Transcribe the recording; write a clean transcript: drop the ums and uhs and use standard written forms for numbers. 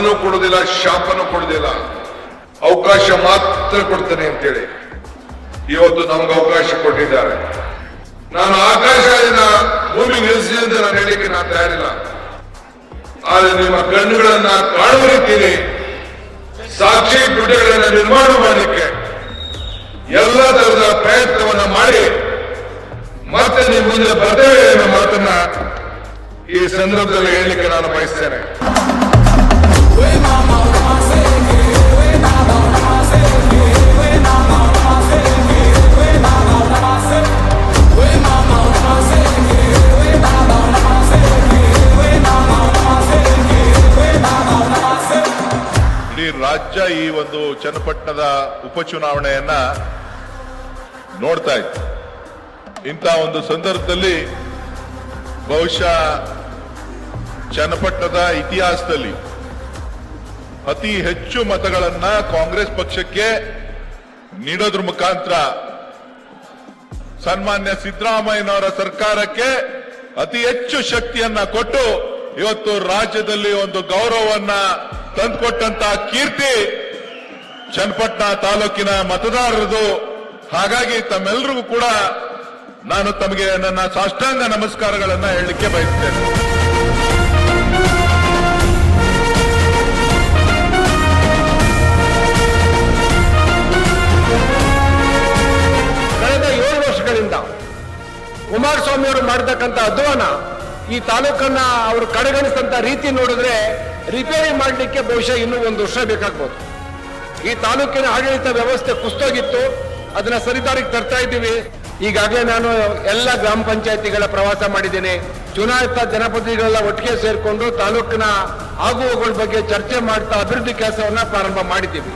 ವರನೂ ಕೊಡುವುದಿಲ್ಲ, ಶಾಪನೂ ಕೊಡುವುದಿಲ್ಲ, ಅವಕಾಶ ಮಾತ್ರ ಕೊಡ್ತೇನೆ ಅಂತೇಳಿ ಇವತ್ತು ನಮ್ಗೆ ಅವಕಾಶ ಕೊಟ್ಟಿದ್ದಾರೆ. ನಾನು ಆಕಾಶದಿಂದ ಭೂಮಿ ನಿಲ್ಲಿಸಿ ಅಂತ ನಾನು ಹೇಳಿಕೆ ನಾನು ತಯಾರಿಲ್ಲ. ಆದರೆ ನಿಮ್ಮ ಕಣ್ಣುಗಳನ್ನ ಕಾಣುವ ರೀತಿಯಲ್ಲಿ ಸಾಕ್ಷಿ ಪೀಠಗಳನ್ನ ನಿರ್ಮಾಣ ಮಾಡಲಿಕ್ಕೆ ಎಲ್ಲ ತರಹದ ಪ್ರಯತ್ನವನ್ನ ಮಾಡಿ ಮತ್ತೆ ನಿಮ್ಮ ಮುಂದೆ ಬರ್ತೇವೆ ಅನ್ನೋ ಮಾತನ್ನ ಈ ಸಂದರ್ಭದಲ್ಲಿ ಹೇಳಲಿಕ್ಕೆ ನಾನು ಬಯಸ್ತೇನೆ. ಇಡೀ ರಾಜ್ಯ ಈ ಒಂದು ಚನ್ನಪಟ್ಟಣದ ಉಪಚುನಾವಣೆಯನ್ನ ನೋಡ್ತಾ ಇತ್ತು. ಇಂಥ ಒಂದು ಸಂದರ್ಭದಲ್ಲಿ ಬಹುಶಃ ಚನ್ನಪಟ್ಟಣದ ಇತಿಹಾಸದಲ್ಲಿ ಅತಿ ಹೆಚ್ಚು ಮತಗಳನ್ನ ಕಾಂಗ್ರೆಸ್ ಪಕ್ಷಕ್ಕೆ ನೀಡೋದ್ರ ಮುಖಾಂತರ ಸನ್ಮಾನ್ಯ ಸಿದ್ದರಾಮಯ್ಯನವರ ಸರ್ಕಾರಕ್ಕೆ ಅತಿ ಹೆಚ್ಚು ಶಕ್ತಿಯನ್ನ ಕೊಟ್ಟು ಇವತ್ತು ರಾಜ್ಯದಲ್ಲಿ ಒಂದು ಗೌರವವನ್ನ ತಂದುಕೊಟ್ಟಂತ ಕೀರ್ತಿ ಚನ್ನಪಟ್ಟಣ ತಾಲೂಕಿನ ಮತದಾರರದು. ಹಾಗಾಗಿ ತಮ್ಮೆಲ್ಲರಿಗೂ ಕೂಡ ನಾನು ತಮಗೆ ನನ್ನ ಸಾಷ್ಟಾಂಗ ನಮಸ್ಕಾರಗಳನ್ನ ಹೇಳಲಿಕ್ಕೆ ಬಯಸ್ತೇನೆ. ಕಳೆದ 7 ವರ್ಷಗಳಿಂದ ಕುಮಾರಸ್ವಾಮಿ ಅವರು ಮಾಡತಕ್ಕಂಥ ಅಧ್ವಾನ ಈ ತಾಲೂಕನ್ನ ಅವರು ಕಡೆಗಣಿಸಿದಂತ ರೀತಿ ನೋಡಿದ್ರೆ ರಿಪೇರಿ ಮಾಡಲಿಕ್ಕೆ ಬಹುಶಃ ಇನ್ನೂ 1 ವರ್ಷ ಬೇಕಾಗ್ಬೋದು. ಈ ತಾಲೂಕಿನ ಆಡಳಿತ ವ್ಯವಸ್ಥೆ ಕುಸ್ತೋಗಿತ್ತು, ಅದನ್ನ ಸರಿದಾರಿಗೆ ತರ್ತಾ ಇದ್ದೀವಿ. ಈಗಾಗಲೇ ನಾನು ಎಲ್ಲ ಗ್ರಾಮ ಪಂಚಾಯತಿಗಳ ಪ್ರವಾಸ ಮಾಡಿದ್ದೇನೆ. ಚುನಾಯಿತ ಜನಪ್ರತಿನಿಧಿಗಳೆಲ್ಲ ಒಟ್ಟಿಗೆ ಸೇರಿಕೊಂಡು ತಾಲೂಕಿನ ಆಗುಹೋಗುಗಳ ಬಗ್ಗೆ ಚರ್ಚೆ ಮಾಡ್ತಾ ಅಭಿವೃದ್ಧಿ ಕೆಲಸವನ್ನ ಪ್ರಾರಂಭ ಮಾಡಿದ್ದೀವಿ.